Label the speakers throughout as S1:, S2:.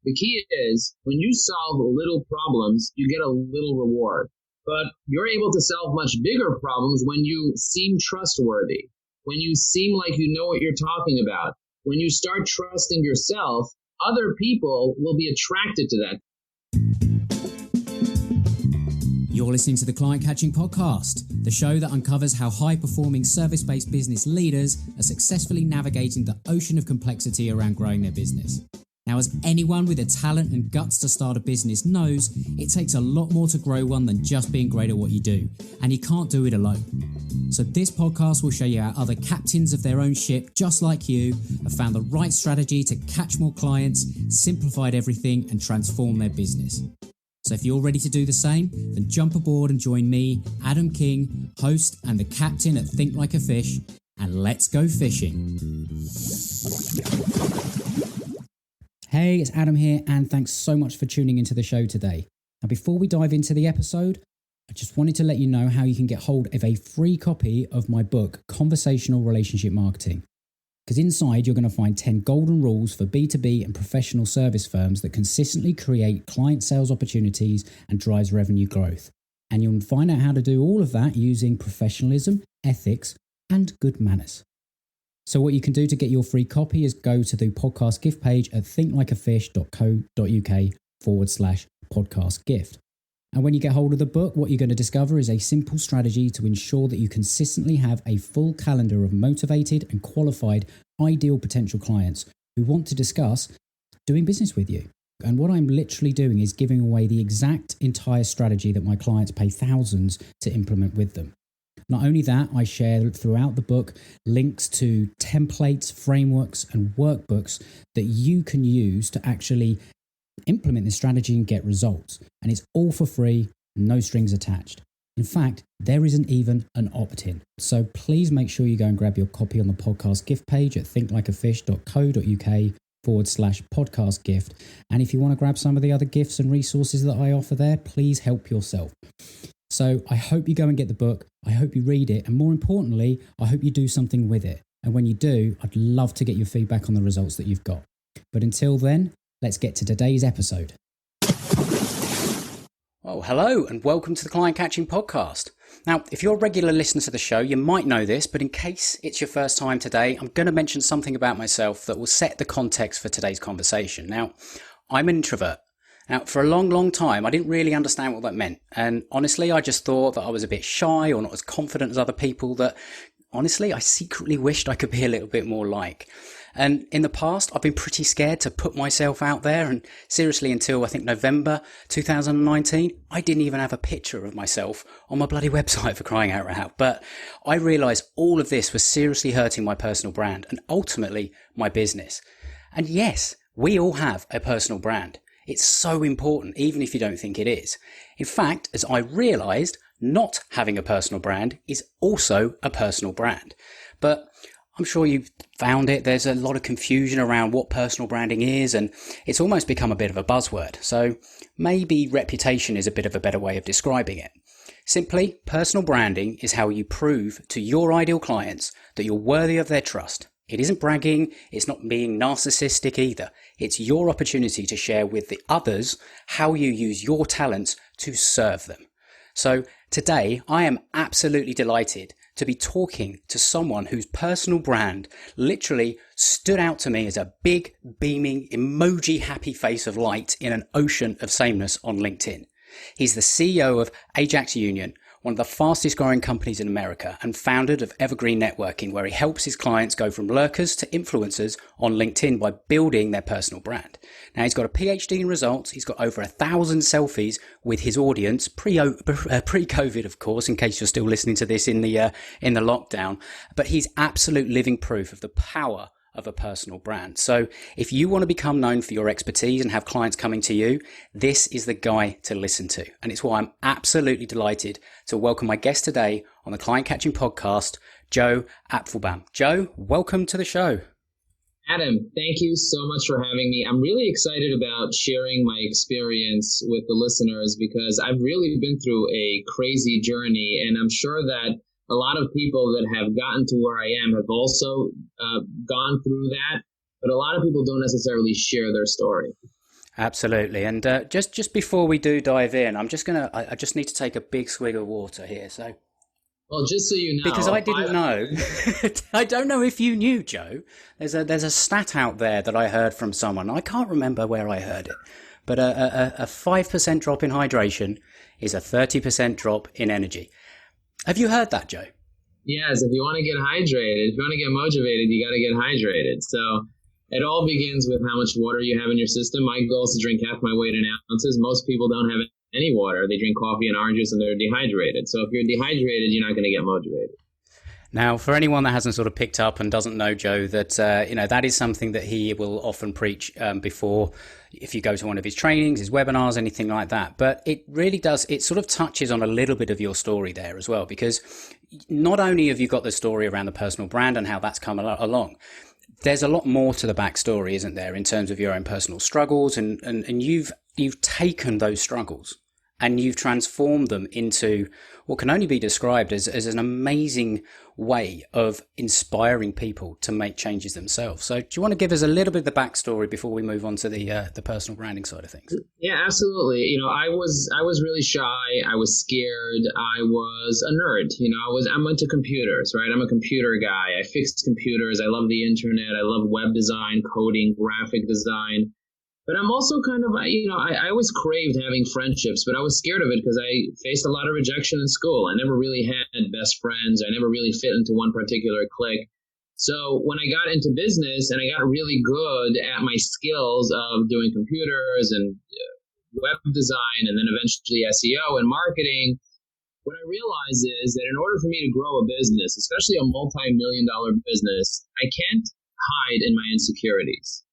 S1: The key is when you solve little problems, you get a little reward. But you're able to solve much bigger problems when you seem trustworthy, when you seem like you know what you're talking about. When you start trusting yourself, other people will be attracted to that.
S2: You're listening to the Client Catching Podcast, the show that uncovers how high-performing service-based business leaders are successfully navigating the ocean of complexity around growing their business. Now, as anyone with the talent and guts to start a business knows, it takes a lot more to grow one than just being great at what you do, and you can't do it alone. So this podcast will show you how other captains of their own ship, just like you, have found the right strategy to catch more clients, simplified everything, and transform their business. So if you're ready to do the same, then jump aboard and join me, Adam King, host and the captain at Think Like a Fish, and let's go fishing. Hey, it's Adam here, and thanks so much for tuning into the show today. Now, before we dive into the episode, I just wanted to let you know how you can get hold of a free copy of my book, Conversational Relationship Marketing. Because inside, you're going to find 10 golden rules for B2B and professional service firms that consistently create client sales opportunities and drives revenue growth. And you'll find out how to do all of that using professionalism, ethics, and good manners. So what you can do to get your free copy is go to the podcast gift page at thinklikeafish.co.uk/podcast gift. And when you get hold of the book, what you're going to discover is a simple strategy to ensure that you consistently have a full calendar of motivated and qualified ideal potential clients who want to discuss doing business with you. And what I'm literally doing is giving away the exact entire strategy that my clients pay thousands to implement with them. Not only that, I share throughout the book links to templates, frameworks, and workbooks that you can use to actually implement this strategy and get results. And it's all for free, no strings attached. In fact, there isn't even an opt-in. So please make sure you go and grab your copy on the podcast gift page at thinklikeafish.co.uk/podcast gift. And if you want to grab some of the other gifts and resources that I offer there, please help yourself. So I hope you go and get the book. I hope you read it. And more importantly, I hope you do something with it. And when you do, I'd love to get your feedback on the results that you've got. But until then, let's get to today's episode. Well, hello and welcome to the Client Catching Podcast. Now, if you're a regular listener to the show, you might know this, but in case it's your first time today, I'm going to mention something about myself that will set the context for today's conversation. Now, I'm an introvert. Now, for a long time, I didn't really understand what that meant. And honestly, I just thought that I was a bit shy or not as confident as other people that, honestly, I secretly wished I could be a little bit more like. And in the past, I've been pretty scared to put myself out there. And seriously, until I think November 2019, I didn't even have a picture of myself on my bloody website, for crying out loud. But I realized all of this was seriously hurting my personal brand and ultimately my business. And yes, we all have a personal brand. It's so important, even if you don't think it is. In fact, as I realized, not having a personal brand is also a personal brand. But I'm sure you've found it. There's a lot of confusion around what personal branding is, and it's almost become a bit of a buzzword. So maybe reputation is a bit of a better way of describing it. Simply, personal branding is how you prove to your ideal clients that you're worthy of their trust. It isn't bragging, it's not being narcissistic either. It's your opportunity to share with the others how you use your talents to serve them. So today, I am absolutely delighted to be talking to someone whose personal brand literally stood out to me as a big, beaming, emoji happy face of light in an ocean of sameness on LinkedIn. He's the CEO of Ajax Union, one of the fastest growing companies in America, and founder of Evergreen Networking, where he helps his clients go from lurkers to influencers on LinkedIn by building their personal brand. Now, he's got a PhD in results. He's got over 1,000 selfies with his audience, pre-COVID, of course, in case you're still listening to this in the lockdown. But he's absolute living proof of the power of a personal brand. So if you want to become known for your expertise and have clients coming to you, this is the guy to listen to. And it's why I'm absolutely delighted to welcome my guest today on the Client Catching Podcast, Joe Apfelbaum. Joe, welcome to the show.
S1: Adam, thank you so much for having me. I'm really excited about sharing my experience with the listeners because I've really been through a crazy journey, and I'm sure that a lot of people that have gotten to where I am have also gone through that, but a lot of people don't necessarily share their story.
S2: Absolutely. And just before we do dive in, I just need to take a big swig of water here. So,
S1: Well, just so you know,
S2: because I didn't know, I don't know if you knew, Joe. There's a stat out there that I heard from someone. I can't remember where I heard it, but a 5% drop in hydration is a 30% drop in energy. Have you heard that, Joe?
S1: Yes, if you want to get hydrated, if you want to get motivated, you got to get hydrated. So it all begins with how much water you have in your system. My goal is to drink half my weight in ounces. Most people don't have any water. They drink coffee and orange juice and they're dehydrated. So if you're dehydrated, you're not going to get motivated.
S2: Now, for anyone that hasn't sort of picked up and doesn't know Joe, that that is something that he will often preach before, if you go to one of his trainings, his webinars, anything like that. But it really does, it sort of touches on a little bit of your story there as well, because not only have you got the story around the personal brand and how that's come along, there's a lot more to the backstory, isn't there, in terms of your own personal struggles, and you've taken those struggles and you've transformed them into what can only be described as an amazing way of inspiring people to make changes themselves. So do you want to give us a little bit of the backstory before we move on to the personal branding side of things?
S1: Yeah, absolutely. I was really shy. I was scared. I was a nerd. I'm into computers, right? I'm a computer guy. I fix computers. I love the internet. I love web design, coding, graphic design. But I'm also kind of, I always craved having friendships, but I was scared of it because I faced a lot of rejection in school. I never really had best friends. I never really fit into one particular clique. So when I got into business and I got really good at my skills of doing computers and web design and then eventually SEO and marketing, what I realized is that in order for me to grow a business, especially a multi-million-dollar business, I can't hide in my insecurities.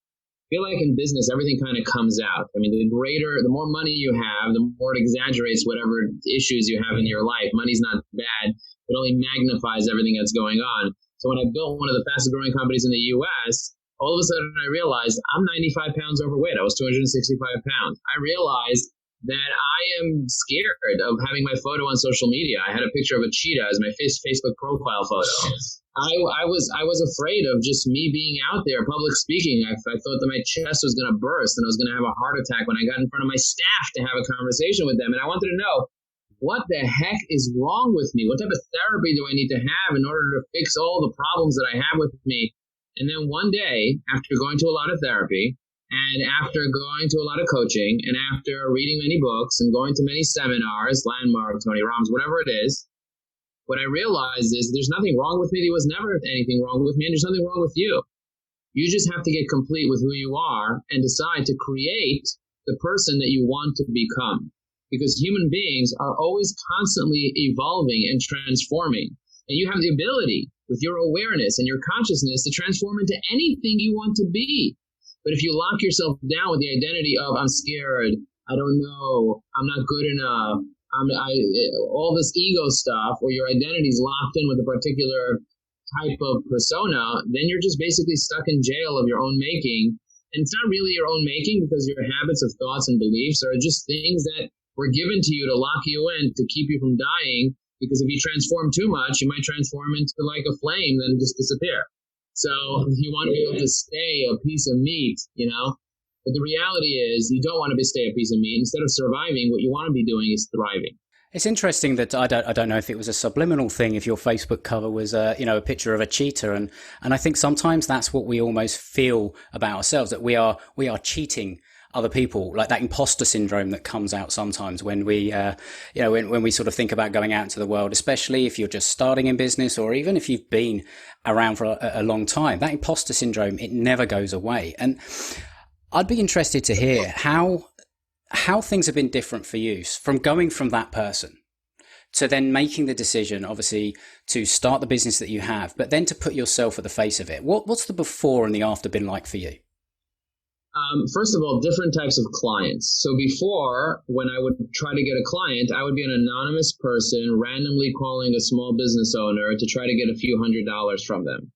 S1: I feel like in business, everything kind of comes out. I mean, the more money you have, the more it exaggerates whatever issues you have in your life. Money's not bad. It only magnifies everything that's going on. So when I built one of the fastest growing companies in the U.S., all of a sudden I realized I'm 95 pounds overweight. I was 265 pounds. I realized that I am scared of having my photo on social media. I had a picture of a cheetah as my Facebook profile photo. I was afraid of just me being out there, public speaking. I thought that my chest was going to burst and I was going to have a heart attack when I got in front of my staff to have a conversation with them. And I wanted to know, what the heck is wrong with me? What type of therapy do I need to have in order to fix all the problems that I have with me? And then one day, after going to a lot of therapy, and after going to a lot of coaching, and after reading many books and going to many seminars, Landmark, Tony Robbins, whatever it is, what I realized is there's nothing wrong with me. There was never anything wrong with me, and there's nothing wrong with you. You just have to get complete with who you are and decide to create the person that you want to become. Because human beings are always constantly evolving and transforming. And you have the ability, with your awareness and your consciousness, to transform into anything you want to be. But if you lock yourself down with the identity of, I'm scared, I don't know, I'm not good enough, all this ego stuff, or your identity is locked in with a particular type of persona, then you're just basically stuck in jail of your own making. And it's not really your own making, because your habits of thoughts and beliefs are just things that were given to you to lock you in, to keep you from dying. Because if you transform too much, you might transform into like a flame, then just disappear. So you want to be able to stay a piece of meat, But the reality is you don't want to stay a piece of meat. Instead of surviving, what you want to be doing is thriving.
S2: It's interesting that I don't know if it was a subliminal thing, if your Facebook cover was a picture of a cheetah, and I think sometimes that's what we almost feel about ourselves, that we are cheating other people, like that imposter syndrome that comes out sometimes when we when we sort of think about going out into the world, especially if you're just starting in business, or even if you've been around for a long time. That imposter syndrome, it never goes away. And I'd be interested to hear how things have been different for you from going from that person to then making the decision, obviously, to start the business that you have, but then to put yourself at the face of it. What's the before and the after been like for you?
S1: First of all, different types of clients. So before, when I would try to get a client, I would be an anonymous person randomly calling a small business owner to try to get a few $100s from them.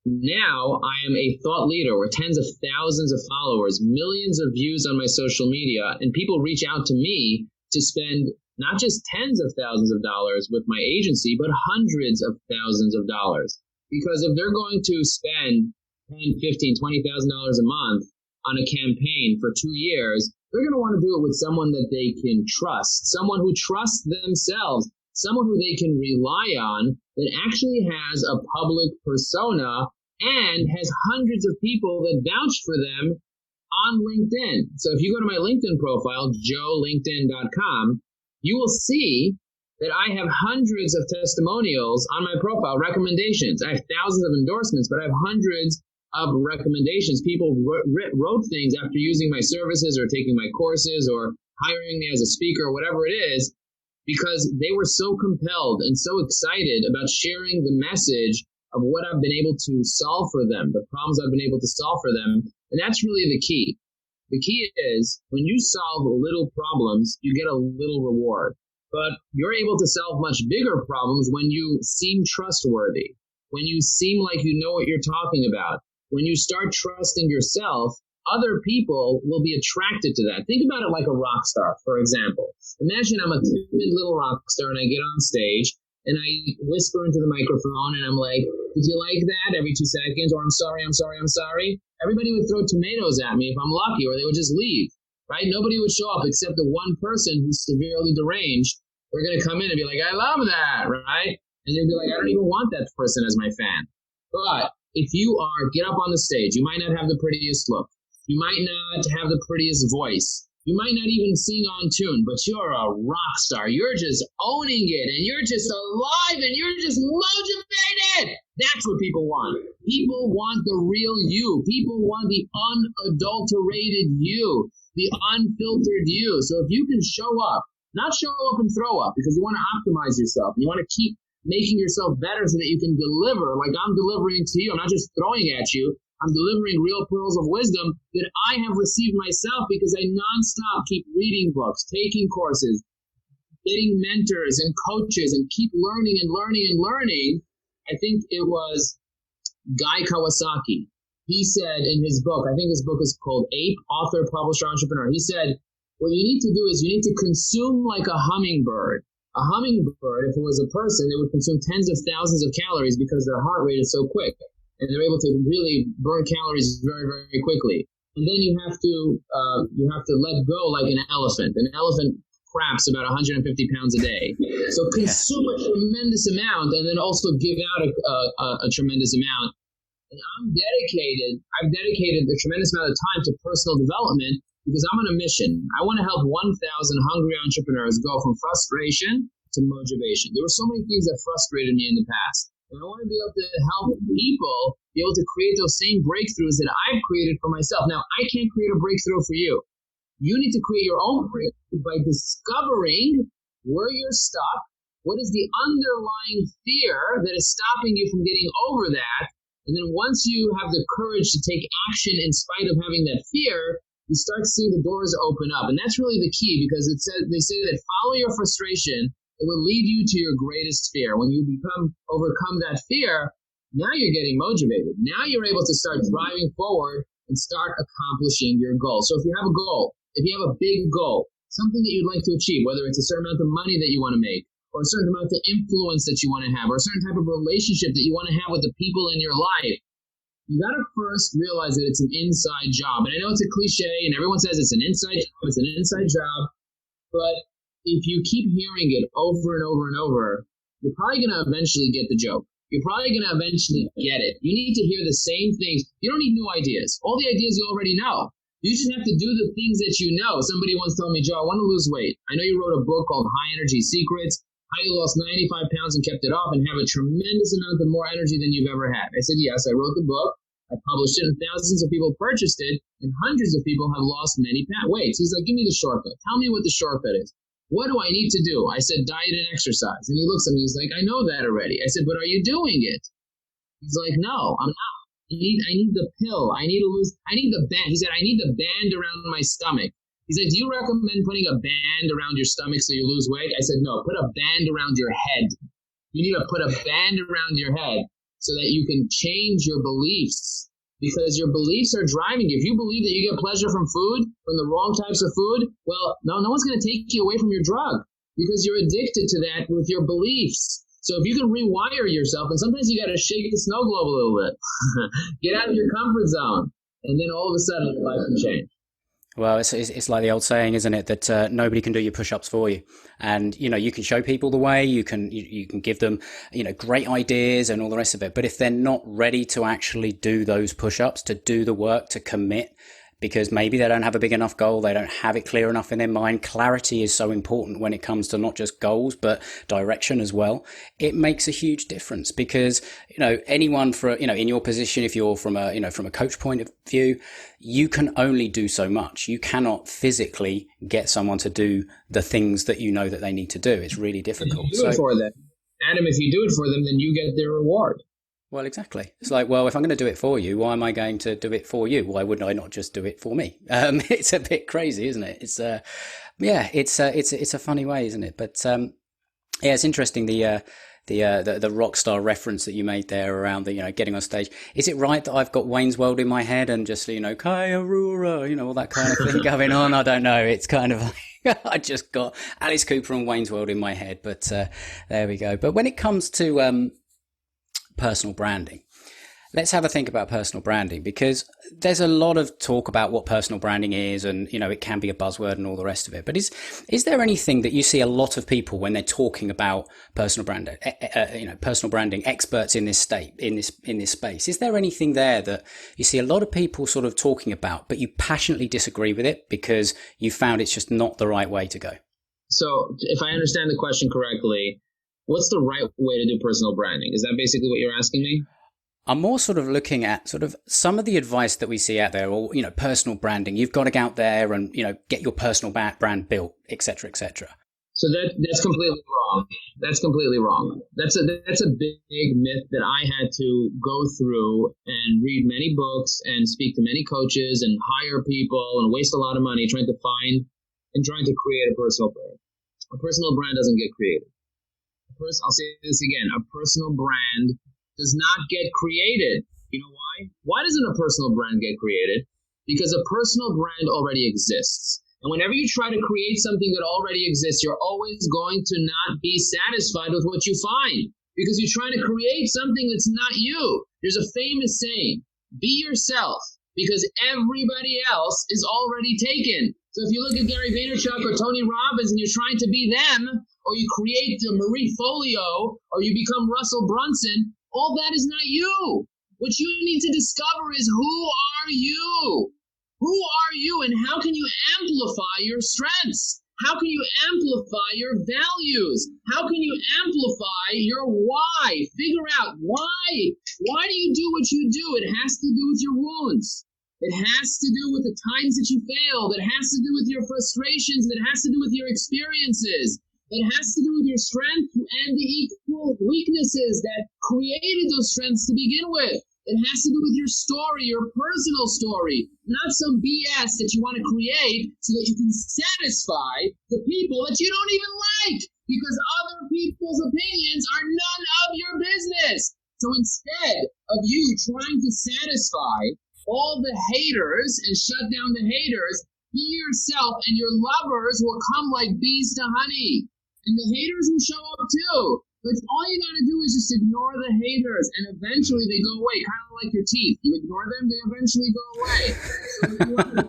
S1: Now I am a thought leader with tens of thousands of followers, millions of views on my social media, and people reach out to me to spend not just tens of thousands of dollars with my agency, but hundreds of thousands of dollars. Because if they're going to spend $10,000, $15,000, $20,000 a month on a campaign for 2 years, they're going to want to do it with someone that they can trust, someone who trusts themselves, someone who they can rely on, that actually has a public persona and has hundreds of people that vouch for them on LinkedIn. So if you go to my LinkedIn profile, joelinkedin.com, you will see that I have hundreds of testimonials on my profile, recommendations. I have thousands of endorsements, but I have hundreds of recommendations. People wrote things after using my services or taking my courses or hiring me as a speaker or whatever it is, because they were so compelled and so excited about sharing the message of what I've been able to solve for them, the problems I've been able to solve for them. And that's really the key. The key is when you solve little problems, you get a little reward. But you're able to solve much bigger problems when you seem trustworthy, when you seem like you know what you're talking about. When you start trusting yourself, other people will be attracted to that. Think about it like a rock star, for example. Imagine I'm a timid little rock star and I get on stage and I whisper into the microphone and I'm like, did you like that? Every 2 seconds, or I'm sorry, I'm sorry, I'm sorry. Everybody would throw tomatoes at me if I'm lucky, or they would just leave, right? Nobody would show up except the one person who's severely deranged. They're going to come in and be like, I love that, right? And you'll be like, I don't even want that person as my fan. But if you get up on the stage, you might not have the prettiest look. You might not have the prettiest voice. You might not even sing on tune, but you're a rock star. You're just owning it, and you're just alive, and you're just motivated. That's what people want. People want the real you. People want the unadulterated you, the unfiltered you. So if you can show up, not show up and throw up, because you want to optimize yourself. You want to keep making yourself better so that you can deliver like I'm delivering to you. I'm not just throwing at you. I'm delivering real pearls of wisdom that I have received myself because I nonstop keep reading books, taking courses, getting mentors and coaches, and keep learning and learning and learning. I think it was Guy Kawasaki. He said in his book, I think his book is called Ape, author, publisher, entrepreneur. He said, what you need to do is you need to consume like a hummingbird. A hummingbird, if it was a person, they would consume tens of thousands of calories because their heart rate is so quick. And they're able to really burn calories very, very quickly. And then you have to let go like an elephant. An elephant craps about 150 pounds a day. So consume a tremendous amount and then also give out a tremendous amount. And I've dedicated a tremendous amount of time to personal development because I'm on a mission. I want to help 1,000 hungry entrepreneurs go from frustration to motivation. There were so many things that frustrated me in the past. And I want to be able to help people be able to create those same breakthroughs that I've created for myself. Now, I can't create a breakthrough for you. You need to create your own breakthrough by discovering where you're stuck, what is the underlying fear that is stopping you from getting over that. And then once you have the courage to take action in spite of having that fear, you start seeing the doors open up. And that's really the key, because they say that follow your frustration. It will lead you to your greatest fear. When you overcome that fear, now you're getting motivated. Now you're able to start driving forward and start accomplishing your goal. So if you have a goal, if you have a big goal, something that you'd like to achieve, whether it's a certain amount of money that you want to make, or a certain amount of influence that you want to have, or a certain type of relationship that you want to have with the people in your life, you got to first realize that it's an inside job. And I know it's a cliche, and everyone says it's an inside job, but if you keep hearing it over and over and over, you're probably going to eventually get the joke. You're probably going to eventually get it. You need to hear the same things. You don't need new ideas. All the ideas you already know. You just have to do the things that you know. Somebody once told me, Joe, I want to lose weight. I know you wrote a book called High Energy Secrets, how you lost 95 pounds and kept it off and have a tremendous amount of more energy than you've ever had. I said, yes, I wrote the book. I published it, and thousands of people purchased it, and hundreds of people have lost many weights. He's like, give me the shortcut. Tell me what the shortcut is. What do I need to do? I said, diet and exercise. And he looks at me, he's like, I know that already. I said, but are you doing it? He's like, no, I'm not. I need the pill. I need the band. He said, I need the band around my stomach. He's like, do you recommend putting a band around your stomach so you lose weight? I said, no, put a band around your head. You need to put a band around your head so that you can change your beliefs, because your beliefs are driving you. If you believe that you get pleasure from food, from the wrong types of food, well, no one's going to take you away from your drug because you're addicted to that with your beliefs. So if you can rewire yourself, and sometimes you got to shake the snow globe a little bit, get out of your comfort zone. And then all of a sudden, your life can change.
S2: Well, it's like the old saying, isn't it, that nobody can do your push-ups for you, and you can show people the way, you can give them great ideas and all the rest of it, but if they're not ready to actually do those push-ups, to do the work, to commit, because maybe they don't have a big enough goal, they don't have it clear enough in their mind. Clarity is so important when it comes to not just goals, but direction as well. It makes a huge difference because, anyone in your position, if you're from a coach point of view, you can only do so much. You cannot physically get someone to do the things that that they need to do. It's really difficult.
S1: If you do it for them, Adam, if you do it for them, then you get their reward.
S2: Well, exactly. It's like, well, if I'm going to do it for you, why am I going to do it for you? Why wouldn't I not just do it for me? It's a bit crazy, isn't it? It's a funny way, isn't it? But it's interesting the rock star reference that you made there around the getting on stage. Is it right that I've got Wayne's World in my head and just Kai Aurora, all that kind of thing going on? I don't know. It's kind of like I just got Alice Cooper and Wayne's World in my head. But there we go. But when it comes to personal branding, let's have a think about personal branding, because there's a lot of talk about what personal branding is, and it can be a buzzword and all the rest of it. But is there anything that you see a lot of people when they're talking about personal branding, personal branding experts in this space? Is there anything there that you see a lot of people sort of talking about, but you passionately disagree with it because you found it's just not the right way to go?
S1: So, if I understand the question correctly, what's the right way to do personal branding? Is that basically what you're asking me?
S2: I'm more sort of looking at sort of some of the advice that we see out there, or, personal branding. You've got to go out there and, get your personal brand built, et cetera, et cetera.
S1: So that's completely wrong. That's completely wrong. That's a big myth that I had to go through and read many books and speak to many coaches and hire people and waste a lot of money trying to find and trying to create a personal brand. A personal brand doesn't get created. I'll say this again. A personal brand does not get created. You know why? Why doesn't a personal brand get created? Because a personal brand already exists. And whenever you try to create something that already exists, you're always going to not be satisfied with what you find, because you're trying to create something that's not you. There's a famous saying, be yourself, because everybody else is already taken. So if you look at Gary Vaynerchuk or Tony Robbins and you're trying to be them, or you create a Marie Folio, or you become Russell Brunson, all that is not you. What you need to discover is, who are you? Who are you, and how can you amplify your strengths? How can you amplify your values? How can you amplify your why? Figure out why. Why do you do what you do? It has to do with your wounds. It has to do with the times that you failed. It has to do with your frustrations. It has to do with your experiences. It has to do with your strength and the equal weaknesses that created those strengths to begin with. It has to do with your story, your personal story, not some BS that you want to create so that you can satisfy the people that you don't even like, because other people's opinions are none of your business. So instead of you trying to satisfy all the haters and shut down the haters, be yourself, and your lovers will come like bees to honey. And the haters will show up too. But all you gotta do is just ignore the haters, and eventually they go away, kind of like your teeth. You ignore them, they eventually go away. So if you want to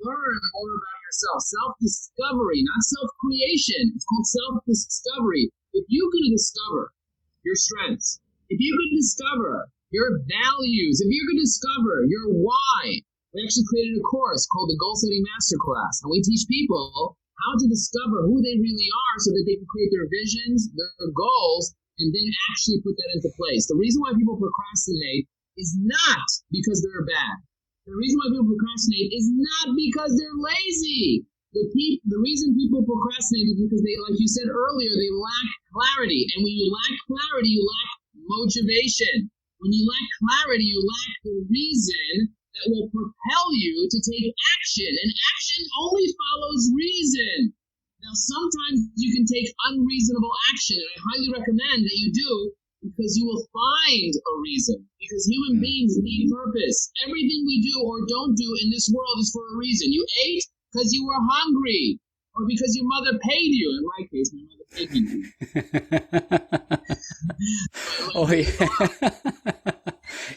S1: learn more about yourself, self-discovery, not self-creation. It's called self-discovery. If you can discover your strengths, if you can discover your values, if you can discover your why, we actually created a course called the Goal Setting Masterclass, and we teach people how to discover who they really are so that they can create their visions, their goals, and then actually put that into place. The reason why people procrastinate is not because they're bad. The reason why people procrastinate is not because they're lazy. The reason people procrastinate is because they, like you said earlier, they lack clarity. And when you lack clarity, you lack motivation. When you lack clarity, you lack the reason that will propel you to take action, and action only follows reason. Now, sometimes you can take unreasonable action, and I highly recommend that you do, because you will find a reason, because human beings need purpose. Everything we do or don't do in this world is for a reason. You ate because you were hungry, or because your mother paid you. In my case, my mother paid me.
S2: Oh, yeah.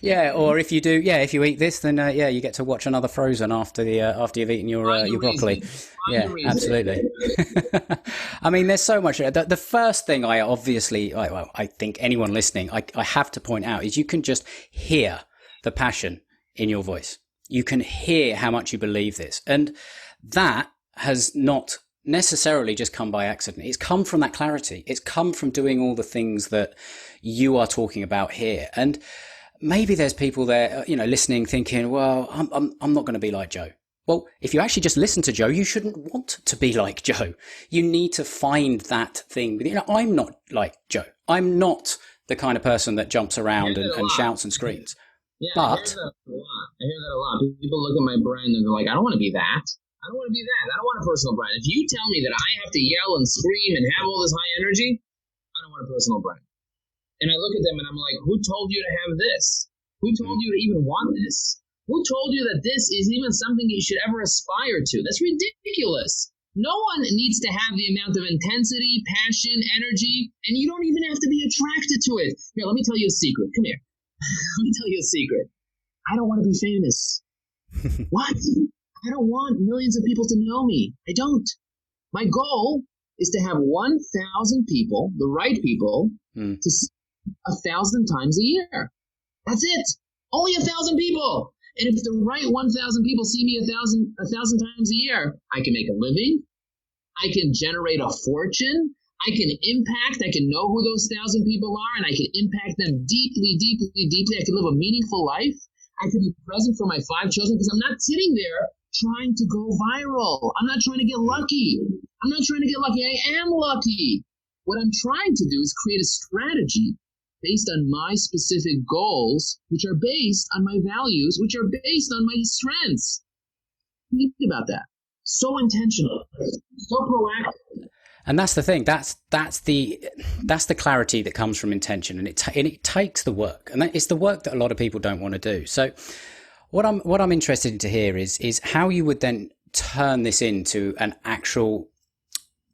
S2: Yeah, or if you do, if you eat this, then you get to watch another Frozen after you've eaten your broccoli. Yeah, absolutely. I mean, there's so much. The first thing I think anyone listening, I have to point out is you can just hear the passion in your voice. You can hear how much you believe this, and that has not necessarily just come by accident. It's come from that clarity. It's come from doing all the things that you are talking about here. And maybe there's people there, listening, thinking, well, I'm not going to be like Joe. Well, if you actually just listen to Joe, you shouldn't want to be like Joe. You need to find that thing. I'm not like Joe. I'm not the kind of person that jumps around and shouts and screams.
S1: Yeah,
S2: but
S1: I hear that a lot. People look at my brand and they're like, I don't want to be that. I don't want to be that. I don't want a personal brand. If you tell me that I have to yell and scream and have all this high energy, I don't want a personal brand. And I look at them and I'm like, who told you to have this? Who told you to even want this? Who told you that this is even something you should ever aspire to? That's ridiculous. No one needs to have the amount of intensity, passion, energy, and you don't even have to be attracted to it. Here, let me tell you a secret. Come here. Let me tell you a secret. I don't want to be famous. What? I don't want millions of people to know me. I don't. My goal is to have 1,000 people, the right people, to see 1,000 times a year. That's it. Only 1,000 people. And if the right 1,000 people see me 1,000 times a year, I can make a living. I can generate a fortune. I can impact. I can know who those 1,000 people are, and I can impact them deeply, deeply, deeply. I can live a meaningful life. I can be present for my 5 children because I'm not sitting there trying to go viral. I'm not trying to get lucky. I am lucky. What I'm trying to do is create a strategy based on my specific goals, which are based on my values, which are based on my strengths. Think about that. So intentional, so proactive.
S2: And that's the thing. That's the clarity that comes from intention, and it takes the work, and it's the work that a lot of people don't want to do. So, what I'm interested in to hear is how you would then turn this into an actual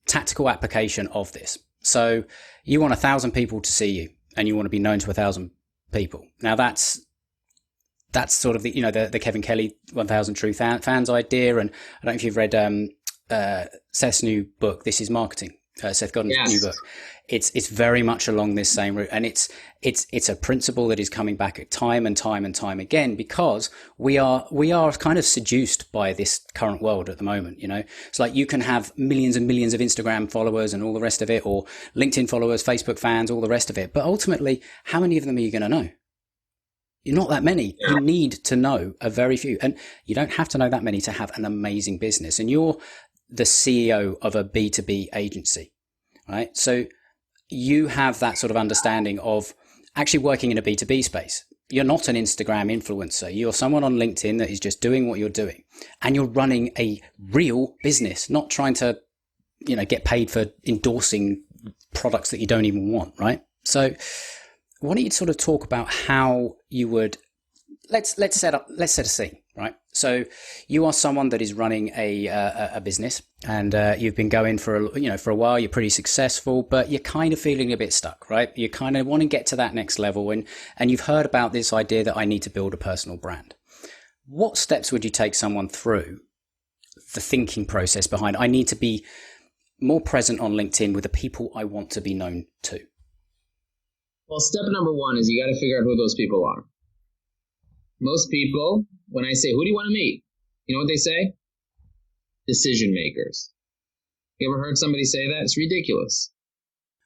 S2: tactical application of this. So, you want 1,000 people to see you, and you want to be known to 1,000 people. Now, that's sort of the Kevin Kelly 1,000 True Fans idea, and I don't know if you've read Seth's new book, This Is Marketing, Seth Godin's new book. It's very much along this same route, and it's a principle that is coming back time and time and time again, because we are kind of seduced by this current world at the moment. It's like you can have millions and millions of Instagram followers and all the rest of it, or LinkedIn followers, Facebook fans, all the rest of it, but ultimately, how many of them are you going to know? You're not that many. You need to know a very few, and you don't have to know that many to have an amazing business. And you're the CEO of a B2B agency, right? So you have that sort of understanding of actually working in a B2B space. You're not an Instagram influencer. You're someone on LinkedIn that is just doing what you're doing, and you're running a real business, not trying to, get paid for endorsing products that you don't even want, right? So why don't you sort of talk about how you would, let's set a scene, right? So you are someone that is running a business, and you've been going for a while. You're pretty successful, but you're kind of feeling a bit stuck, right? You kind of want to get to that next level, and you've heard about this idea that I need to build a personal brand. What steps would you take someone through the thinking process behind, I need to be more present on LinkedIn with the people I want to be known to?
S1: Well, step number 1 is you got to figure out who those people are. Most people, when I say, who do you want to meet? You know what they say? Decision makers. You ever heard somebody say that? It's ridiculous.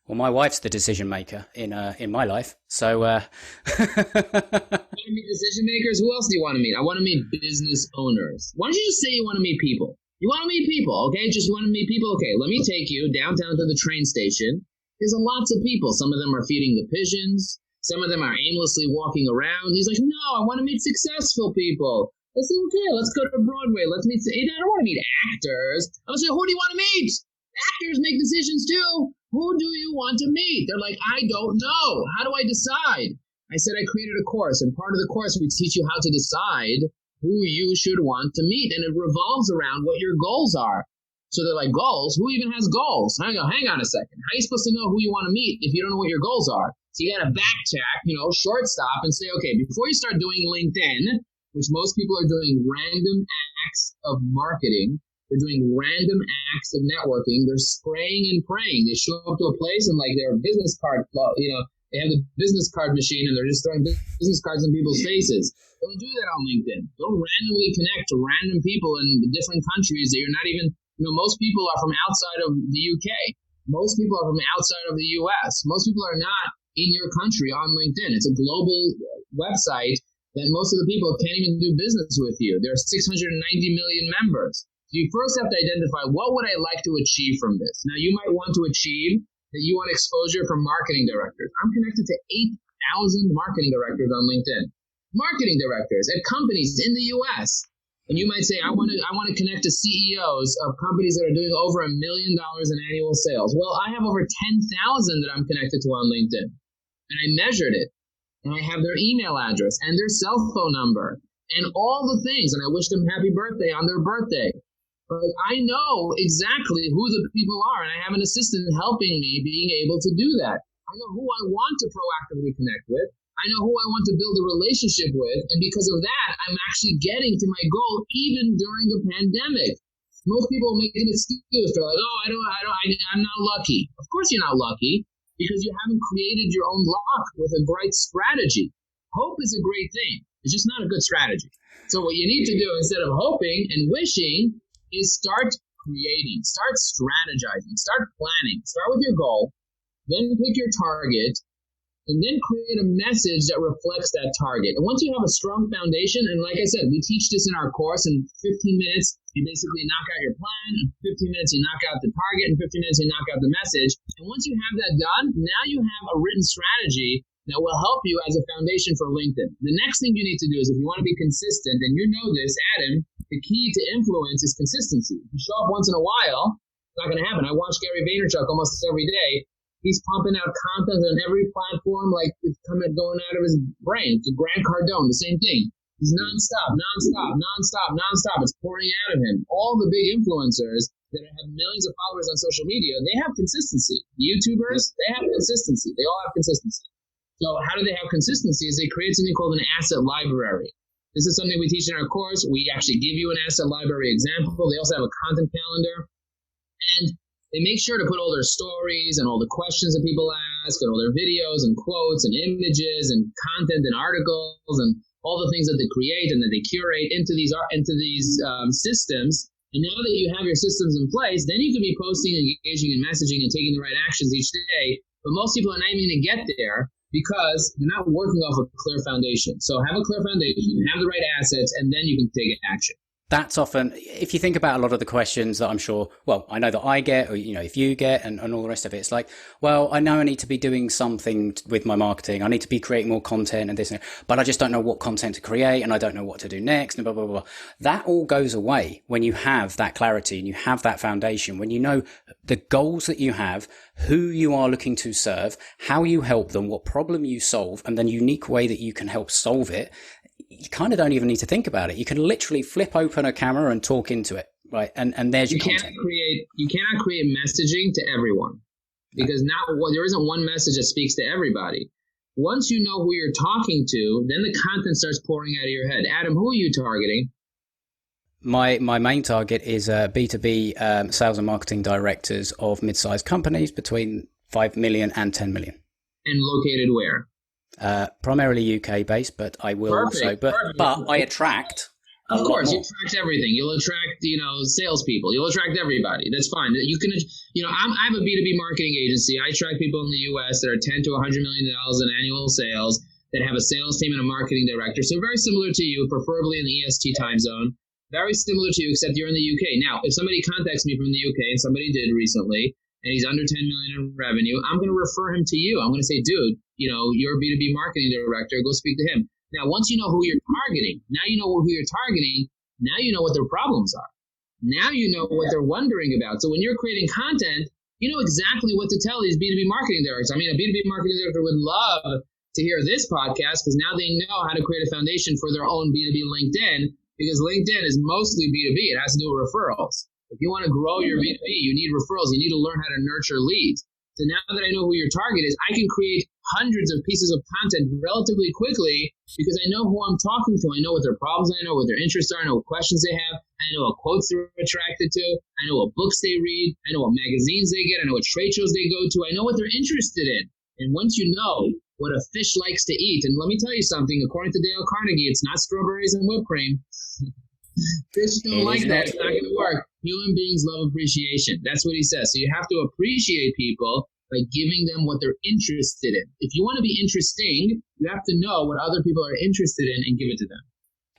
S2: Well, my wife's the decision maker in my life. So, you want
S1: to meet decision makers? Who else do you want to meet? I want to meet business owners. Why don't you just say you want to meet people? You want to meet people, okay? Just you want to meet people? Okay, let me take you downtown to the train station. There's lots of people. Some of them are feeding the pigeons. Some of them are aimlessly walking around. He's like, no, I want to meet successful people. I said, okay, let's go to Broadway. Let's meet. I don't want to meet actors. I was like, who do you want to meet? Actors make decisions too. Who do you want to meet? They're like, I don't know. How do I decide? I said, I created a course, and part of the course we teach you how to decide who you should want to meet, and it revolves around what your goals are. So they're like, goals? Who even has goals? I go, hang on a second. How are you supposed to know who you want to meet if you don't know what your goals are? So you got to backtrack, short stop and say, okay, before you start doing LinkedIn, which most people are doing random acts of marketing, they're doing random acts of networking, they're spraying and praying. They show up to a place and like their business card, they have the business card machine and they're just throwing business cards in people's faces. Don't do that on LinkedIn. Don't randomly connect to random people in different countries that you're not even, most people are from outside of the UK. Most people are from outside of the US. Most people are not in your country on LinkedIn. It's a global website that most of the people can't even do business with you. There are 690 million members. So you first have to identify, what would I like to achieve from this? Now, you might want to achieve that you want exposure from marketing directors. I'm connected to 8,000 marketing directors on LinkedIn. Marketing directors at companies in the US. And you might say, I want to connect to CEOs of companies that are doing over $1 million in annual sales. Well, I have over 10,000 that I'm connected to on LinkedIn. And I measured it. And I have their email address and their cell phone number and all the things. And I wish them happy birthday on their birthday. But I know exactly who the people are, and I have an assistant helping me being able to do that. I know who I want to proactively connect with. I know who I want to build a relationship with, and because of that, I'm actually getting to my goal even during the pandemic. Most people make an excuse. They're like, I'm not lucky. Of course you're not lucky, because you haven't created your own luck with a bright strategy. Hope is a great thing. It's just not a good strategy. So what you need to do instead of hoping and wishing is start creating, start strategizing, start planning. Start with your goal, then pick your target, and then create a message that reflects that target. And once you have a strong foundation, and like I said, we teach this in our course, in 15 minutes, you basically knock out your plan, in 15 minutes you knock out the target, in 15 minutes you knock out the message. And once you have that done, now you have a written strategy that will help you as a foundation for LinkedIn. The next thing you need to do is, if you want to be consistent, and you know this, Adam, the key to influence is consistency. If you show up once in a while, it's not going to happen. I watch Gary Vaynerchuk almost every day. He's pumping out content on every platform like it's going out of his brain. Grant Cardone, the same thing. He's nonstop. It's pouring out of him. All the big influencers that have millions of followers on social media, they have consistency. YouTubers, they have consistency. They all have consistency. So how do they have consistency? Is they create something called an asset library. This is something we teach in our course. We actually give you an asset library example. They also have a content calendar. And they make sure to put all their stories and all the questions that people ask and all their videos and quotes and images and content and articles and all the things that they create and that they curate into these systems. And now that you have your systems in place, then you can be posting and engaging and messaging and taking the right actions each day. But most people are not even going to get there because they're not working off a clear foundation. So have a clear foundation, have the right assets, and then you can take action.
S2: That's often, if you think about a lot of the questions that I'm sure, well, I know that I get, or, if you get and all the rest of it, it's like, well, I know I need to be doing something with my marketing. I need to be creating more content and this, but I just don't know what content to create and I don't know what to do next and blah, blah, blah. That all goes away when you have that clarity and you have that foundation, when you know the goals that you have, who you are looking to serve, how you help them, what problem you solve, and then unique way that you can help solve it. You kind of don't even need to think about it. You can literally flip open a camera and talk into it, right? And there's your content.
S1: You cannot create messaging to everyone because there isn't one message that speaks to everybody. Once you know who you're talking to, then the content starts pouring out of your head. Adam, who are you targeting?
S2: My main target is B2B sales and marketing directors of mid-sized companies between 5 million and 10 million.
S1: And located where?
S2: Primarily UK based, but I will
S1: Perfect.
S2: But I attract.
S1: Of course, you attract everything. You'll attract, salespeople. You'll attract everybody. That's fine. You can, I have a B2B marketing agency. I attract people in the US that are $10 to $100 million in annual sales that have a sales team and a marketing director. So very similar to you, preferably in the EST time zone. Very similar to you, except you're in the UK. Now, if somebody contacts me from the UK, and somebody did recently, and he's under 10 million in revenue, I'm going to refer him to you. I'm going to say, dude, you're a B2B marketing director. Go speak to him. Now, once you know who you're targeting, now you know who you're targeting. Now you know what their problems are. Now you know what they're wondering about. So when you're creating content, you know exactly what to tell these B2B marketing directors. I mean, a B2B marketing director would love to hear this podcast because now they know how to create a foundation for their own B2B LinkedIn, because LinkedIn is mostly B2B. It has to do with referrals. If you want to grow your B2B, you need referrals. You need to learn how to nurture leads. So now that I know who your target is, I can create hundreds of pieces of content relatively quickly because I know who I'm talking to. I know what their problems are. I know what their interests are. I know what questions they have. I know what quotes they're attracted to. I know what books they read. I know what magazines they get. I know what trade shows they go to. I know what they're interested in. And once you know what a fish likes to eat, and let me tell you something, according to Dale Carnegie, it's not strawberries and whipped cream. Fish don't like that. It's not going to work. Human beings love appreciation. That's what he says. So you have to appreciate people by giving them what they're interested in. If you want to be interesting, you have to know what other people are interested in and give it to them.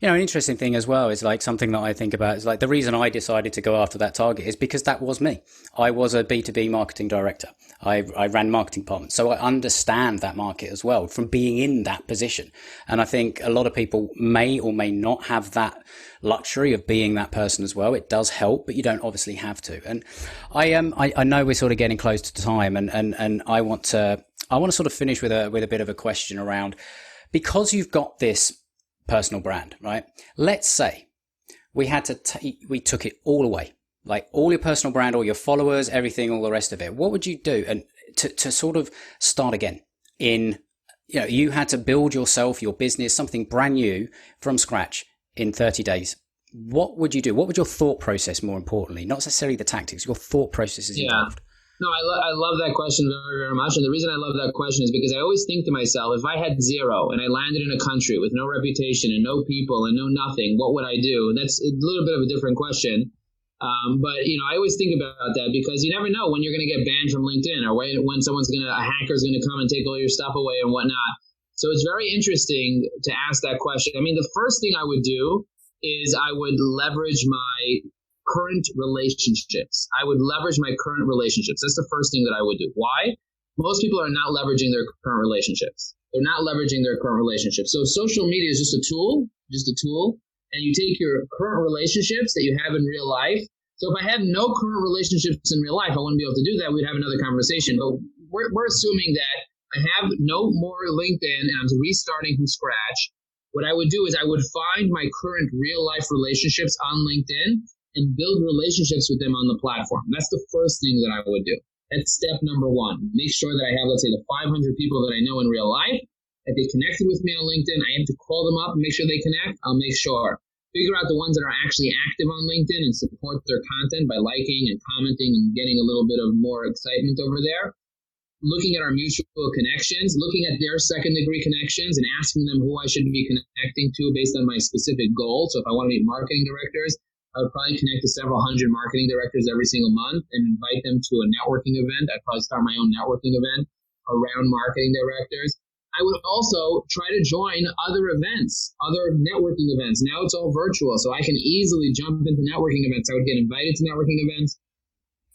S2: You know, an interesting thing as well is like something that I think about is like the reason I decided to go after that target is because that was me. I was a B2B marketing director. I ran marketing departments. So I understand that market as well from being in that position. And I think a lot of people may or may not have that luxury of being that person as well. It does help, but you don't obviously have to. And I know we're sort of getting close to time and I want to sort of finish with a bit of a question around, because you've got this personal brand, right? Let's say we had to we took it all away, like all your personal brand, all your followers, everything, all the rest of it. What would you do? And to sort of start again in, you know, you had to build yourself, your business, something brand new from scratch in 30 days. What would you do? What would your thought process, more importantly, not necessarily the tactics, your thought process is involved?
S1: No, I love that question very, very much. And the reason I love that question is because I always think to myself, if I had zero and I landed in a country with no reputation and no people and no nothing, what would I do? That's a little bit of a different question. But, you know, I always think about that because you never know when you're going to get banned from LinkedIn or when a hacker's going to come and take all your stuff away and whatnot. So it's very interesting to ask that question. I mean, the first thing I would do is I would leverage my current relationships. I would leverage my current relationships. That's the first thing that I would do. Why? Most people are not leveraging their current relationships. They're not leveraging their current relationships. So social media is just a tool, and you take your current relationships that you have in real life. So if I have no current relationships in real life, I wouldn't be able to do that. We'd have another conversation. But we're assuming that I have no more LinkedIn and I'm restarting from scratch. What I would do is I would find my current real life relationships on LinkedIn and build relationships with them on the platform. That's the first thing that I would do. That's step number one. Make sure that I have, let's say, the 500 people that I know in real life, that they connected with me on LinkedIn. I have to call them up and make sure they connect. I'll make sure. Figure out the ones that are actually active on LinkedIn and support their content by liking and commenting and getting a little bit of more excitement over there. Looking at our mutual connections, looking at their second degree connections and asking them who I should be connecting to based on my specific goal. So if I want to meet marketing directors, I would probably connect to several hundred marketing directors every single month and invite them to a networking event. I'd probably start my own networking event around marketing directors. I would also try to join other events, other networking events. Now it's all virtual, so I can easily jump into networking events. I would get invited to networking events.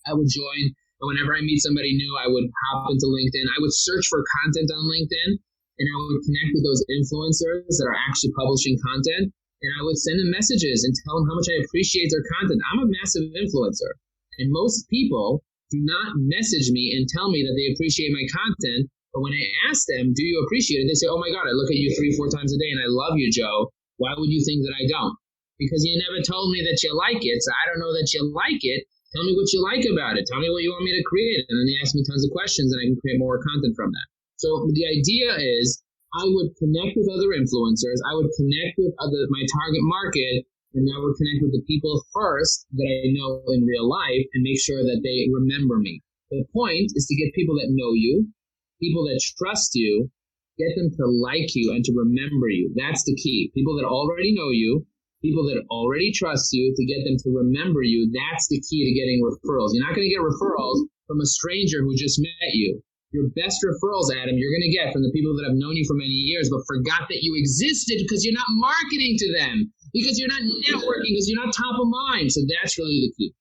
S1: I would join. And whenever I meet somebody new, I would hop into LinkedIn. I would search for content on LinkedIn, and I would connect with those influencers that are actually publishing content. And I would send them messages and tell them how much I appreciate their content. I'm a massive influencer. And most people do not message me and tell me that they appreciate my content. But when I ask them, do you appreciate it? They say, oh my God, I look at you 3-4 times a day and I love you, Joe. Why would you think that I don't? Because you never told me that you like it. So I don't know that you like it. Tell me what you like about it. Tell me what you want me to create. And then they ask me tons of questions and I can create more content from that. So the idea is, I would connect with other influencers. I would connect with my target market, and I would connect with the people first that I know in real life and make sure that they remember me. The point is to get people that know you, people that trust you, get them to like you and to remember you. That's the key. People that already know you, people that already trust you, to get them to remember you. That's the key to getting referrals. You're not going to get referrals from a stranger who just met you. Your best referrals, Adam, you're going to get from the people that have known you for many years but forgot that you existed because you're not marketing to them, because you're not networking, because you're not top of mind. So that's really the key.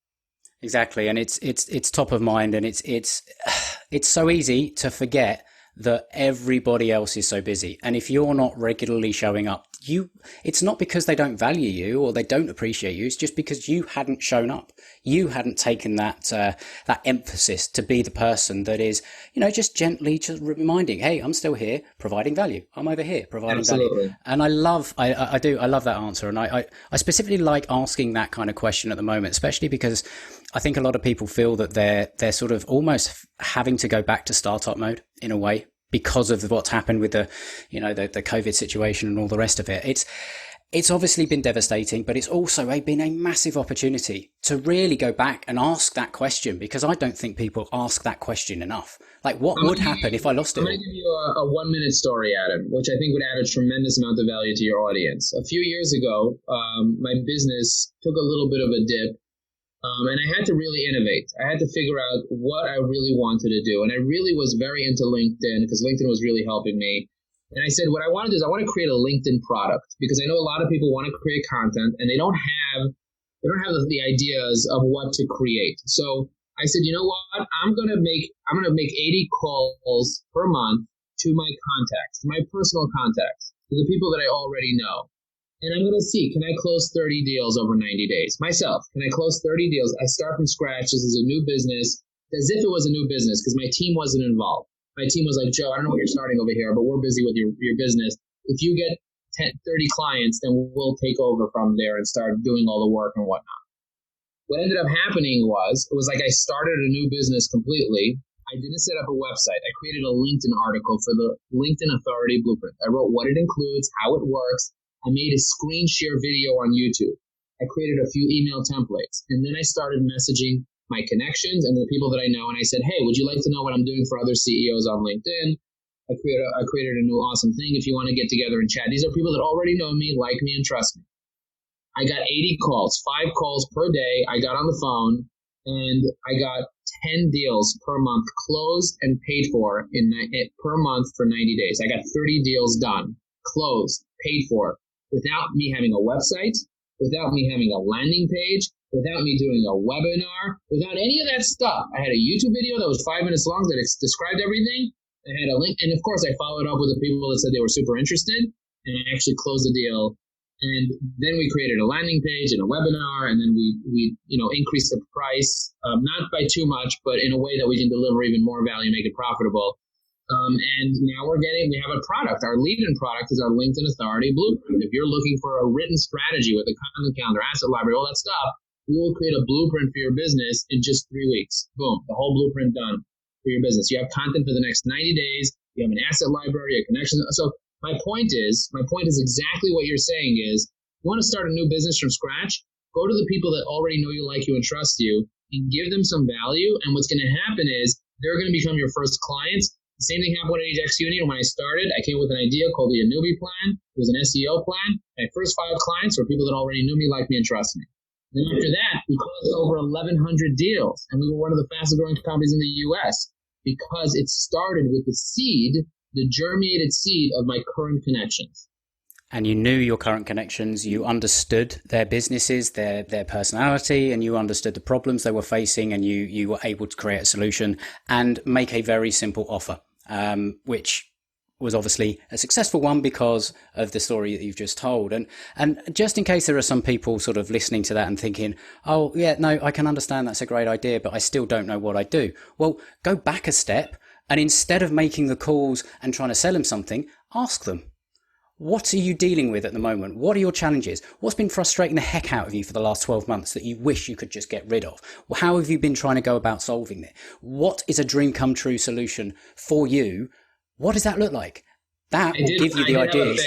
S2: Exactly. And it's top of mind, and it's so easy to forget that everybody else is so busy. And if you're not regularly showing up, it's not because they don't value you or they don't appreciate you. It's just because you hadn't shown up. You hadn't taken that emphasis to be the person that is, just gently just reminding, hey, I'm still here providing value. I'm over here providing
S1: Absolutely.
S2: value. And I love that answer. And I specifically like asking that kind of question at the moment, especially because I think a lot of people feel that they're sort of almost having to go back to startup mode in a way, because of what's happened with the COVID situation and all the rest of it. It's obviously been devastating, but it's also been a massive opportunity to really go back and ask that question, because I don't think people ask that question enough. Like, what would happen if I lost it?
S1: I'm going to give you a 1-minute story, Adam, which I think would add a tremendous amount of value to your audience. A few years ago, my business took a little bit of a dip. And I had to really innovate. I had to figure out what I really wanted to do. And I really was very into LinkedIn, because LinkedIn was really helping me. And I said, what I want to do is I want to create a LinkedIn product, because I know a lot of people want to create content and they don't have the ideas of what to create. So I said, you know what? I'm going to make 80 calls per month to my contacts, to my personal contacts, to the people that I already know. And I'm going to see, can I close 30 deals over 90 days? Myself, can I close 30 deals? I start from scratch. This is a new business, as if it was a new business, because my team wasn't involved. My team was like, Joe, I don't know what you're starting over here, but we're busy with your business. If you get 30 clients, then we'll take over from there and start doing all the work and whatnot. What ended up happening was, it was like I started a new business completely. I didn't set up a website. I created a LinkedIn article for the LinkedIn Authority Blueprint. I wrote what it includes, how it works. I made a screen share video on YouTube. I created a few email templates. And then I started messaging my connections and the people that I know. And I said, hey, would you like to know what I'm doing for other CEOs on LinkedIn? I created a new awesome thing if you want to get together and chat. These are people that already know me, like me, and trust me. I got 80 calls, 5 calls per day. I got on the phone and I got 10 deals per month closed and paid for per month for 90 days. I got 30 deals done, closed, paid for, without me having a website, without me having a landing page, without me doing a webinar, without any of that stuff. I had a YouTube video that was 5 minutes long that described everything. I had a link, and of course I followed up with the people that said they were super interested, and I actually closed the deal. And then we created a landing page and a webinar, and then we increased the price, not by too much, but in a way that we can deliver even more value, make it profitable. And now we have a product. Our lead-in product is our LinkedIn Authority Blueprint. If you're looking for a written strategy with a content calendar, asset library, all that stuff, we will create a blueprint for your business in just 3 weeks. Boom, the whole blueprint done for your business. You have content for the next 90 days. You have an asset library, a connection. So my point is exactly what you're saying is, you want to start a new business from scratch, go to the people that already know you, like you, and trust you, and give them some value. And what's going to happen is they're going to become your first clients. The same thing happened at Ajax Union. When I started, I came with an idea called the Anubi plan. It was an SEO plan. My first 5 clients were people that already knew me, liked me, and trusted me. Then after that, we closed over 1,100 deals, and we were one of the fastest growing companies in the U.S. because it started with the seed, the germinated seed of my current connections.
S2: And you knew your current connections, you understood their businesses, their personality, and you understood the problems they were facing, and you were able to create a solution and make a very simple offer, which was obviously a successful one because of the story that you've just told. And just in case there are some people sort of listening to that and thinking, oh, yeah, no, I can understand that's a great idea, but I still don't know what I do. Well, go back a step, and instead of making the calls and trying to sell them something, ask them. What are you dealing with at the moment? What are your challenges? What's been frustrating the heck out of you for the last 12 months that you wish you could just get rid of? How have you been trying to go about solving it? What is a dream come true solution for you? What does that look like? That will give you the ideas.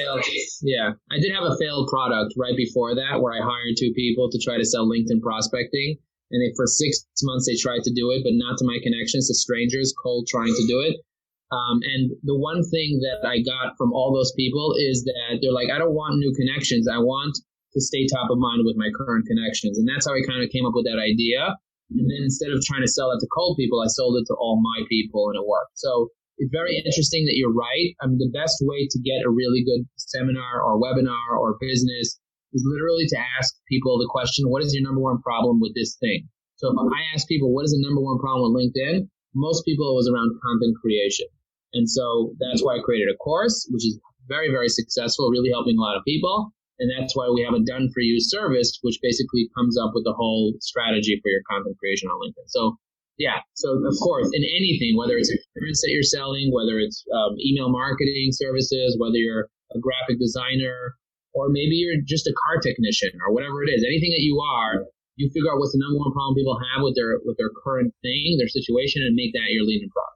S1: I did have a failed product right before that where I hired 2 people to try to sell LinkedIn prospecting. And for 6 months, they tried to do it, but not to my connections, to strangers, cold trying to do it. And the one thing that I got from all those people is that they're like, I don't want new connections. I want to stay top of mind with my current connections. And that's how I kind of came up with that idea. And then instead of trying to sell it to cold people, I sold it to all my people, and it worked. So it's very interesting that you're right. I mean, the best way to get a really good seminar or webinar or business is literally to ask people the question, what is your number one problem with this thing? So if I ask people, what is the number one problem with LinkedIn? Most people, it was around content creation. And so that's why I created a course, which is very, very successful, really helping a lot of people. And that's why we have a done for you service, which basically comes up with the whole strategy for your content creation on LinkedIn. So yeah, so of course, in anything, whether it's insurance that you're selling, whether it's email marketing services, whether you're a graphic designer, or maybe you're just a car technician or whatever it is, anything that you are, you figure out what's the number one problem people have with their current thing, their situation, and make that your leading product.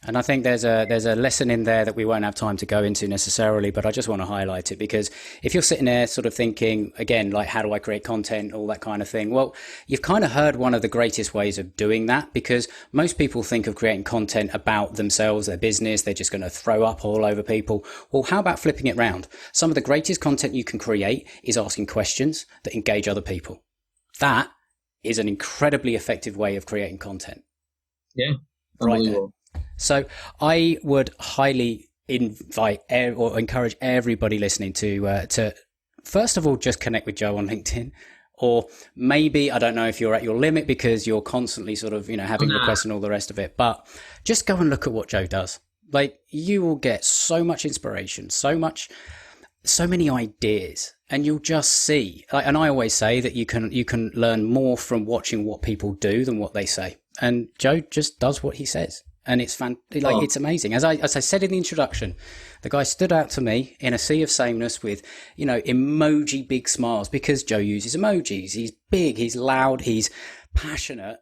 S2: And I think there's a lesson in there that we won't have time to go into necessarily, but I just want to highlight it, because if you're sitting there sort of thinking, again, like, how do I create content, all that kind of thing? Well, you've kind of heard one of the greatest ways of doing that, because most people think of creating content about themselves, their business, they're just going to throw up all over people. Well, how about flipping it round? Some of the greatest content you can create is asking questions that engage other people. That is an incredibly effective way of creating content.
S1: Yeah,
S2: right. So I would highly invite or encourage everybody listening to first of all, just connect with Joe on LinkedIn, or maybe, I don't know if you're at your limit because you're constantly sort of, having requests and all the rest of it, but just go and look at what Joe does. Like, you will get so much inspiration, so many ideas, and you'll just see, and I always say that you can learn more from watching what people do than what they say. And Joe just does what he says. And it's it's amazing. As I said in the introduction, the guy stood out to me in a sea of sameness with, emoji big smiles, because Joe uses emojis. He's big, he's loud, he's passionate,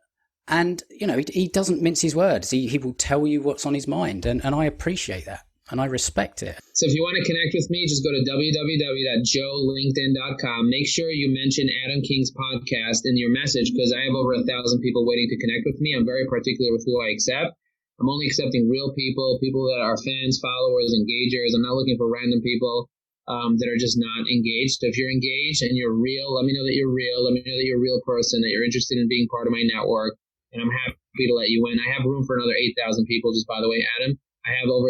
S2: and, he doesn't mince his words. He will tell you what's on his mind. And I appreciate that. And I respect it.
S1: So if you want to connect with me, just go to www.joelinkedin.com. Make sure you mention Adam King's podcast in your message, because I have over 1,000 people waiting to connect with me. I'm very particular with who I accept. I'm only accepting real people that are fans, followers, engagers. I'm not looking for random people that are just not engaged. So if you're engaged and you're real, let me know that you're real. Let me know that you're a real person, that you're interested in being part of my network, and I'm happy to let you in. I have room for another 8,000 people, just by the way, Adam. I have over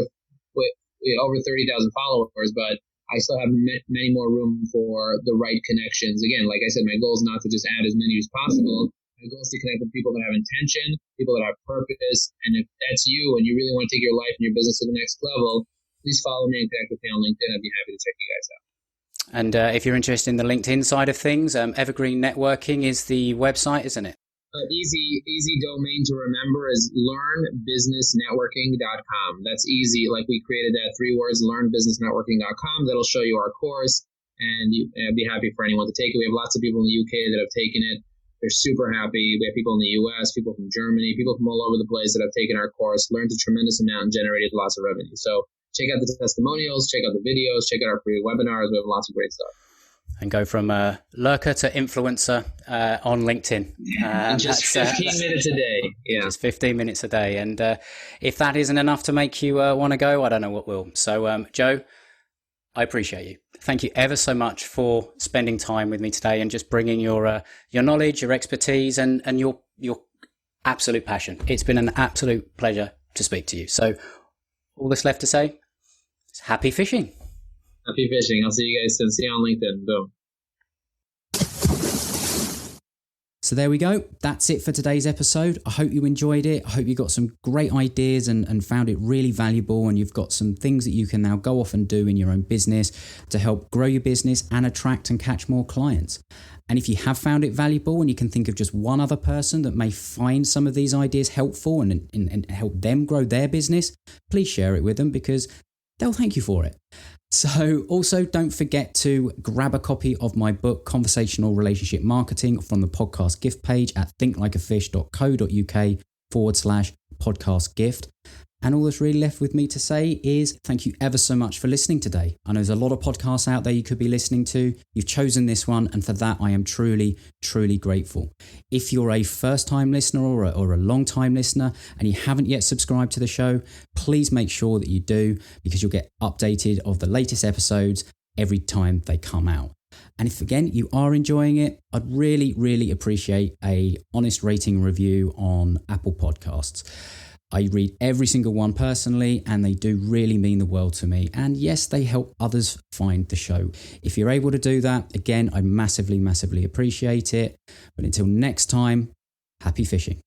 S1: 30,000 followers, but I still have many more room for the right connections. Again, like I said, my goal is not to just add as many as possible. My goal is to connect with people that have intention, people that have purpose. And if that's you and you really want to take your life and your business to the next level, please follow me and connect with me on LinkedIn. I'd be happy to check you guys out.
S2: And if you're interested in the LinkedIn side of things, Evergreen Networking is the website, isn't it?
S1: Easy domain to remember is learnbusinessnetworking.com. That's easy. Like, we created that 3 words, learnbusinessnetworking.com. That'll show you our course, and I'd be happy for anyone to take it. We have lots of people in the UK that have taken it. They're super happy. We have people in the US, people from Germany, people from all over the place that have taken our course, learned a tremendous amount, and generated lots of revenue. So check out the testimonials, check out the videos, check out our free webinars. We have lots of great stuff.
S2: And go from lurker to influencer on LinkedIn.
S1: Just 15 minutes a day. Yeah.
S2: Just 15 minutes a day. And if that isn't enough to make you want to go, I don't know what will. So, Joe, I appreciate you. Thank you ever so much for spending time with me today and just bringing your knowledge, your expertise, and your absolute passion. It's been an absolute pleasure to speak to you. So all that's left to say is happy fishing.
S1: Happy fishing. I'll see you guys soon. See you on LinkedIn. Boom.
S2: So there we go. That's it for today's episode. I hope you enjoyed it. I hope you got some great ideas and found it really valuable, and you've got some things that you can now go off and do in your own business to help grow your business and attract and catch more clients. And if you have found it valuable and you can think of just one other person that may find some of these ideas helpful and help them grow their business, please share it with them, because they'll thank you for it. So also don't forget to grab a copy of my book, Conversational Relationship Marketing, from the podcast gift page at thinklikeafish.co.uk/podcast gift. And all that's really left with me to say is thank you ever so much for listening today. I know there's a lot of podcasts out there you could be listening to. You've chosen this one, and for that I am truly, truly grateful. If you're a first-time listener or a long-time listener and you haven't yet subscribed to the show, please make sure that you do, because you'll get updated of the latest episodes every time they come out. And if, again, you are enjoying it, I'd really, really appreciate a honest rating and review on Apple Podcasts. I read every single one personally, and they do really mean the world to me. And yes, they help others find the show. If you're able to do that, again, I massively, massively appreciate it. But until next time, happy fishing.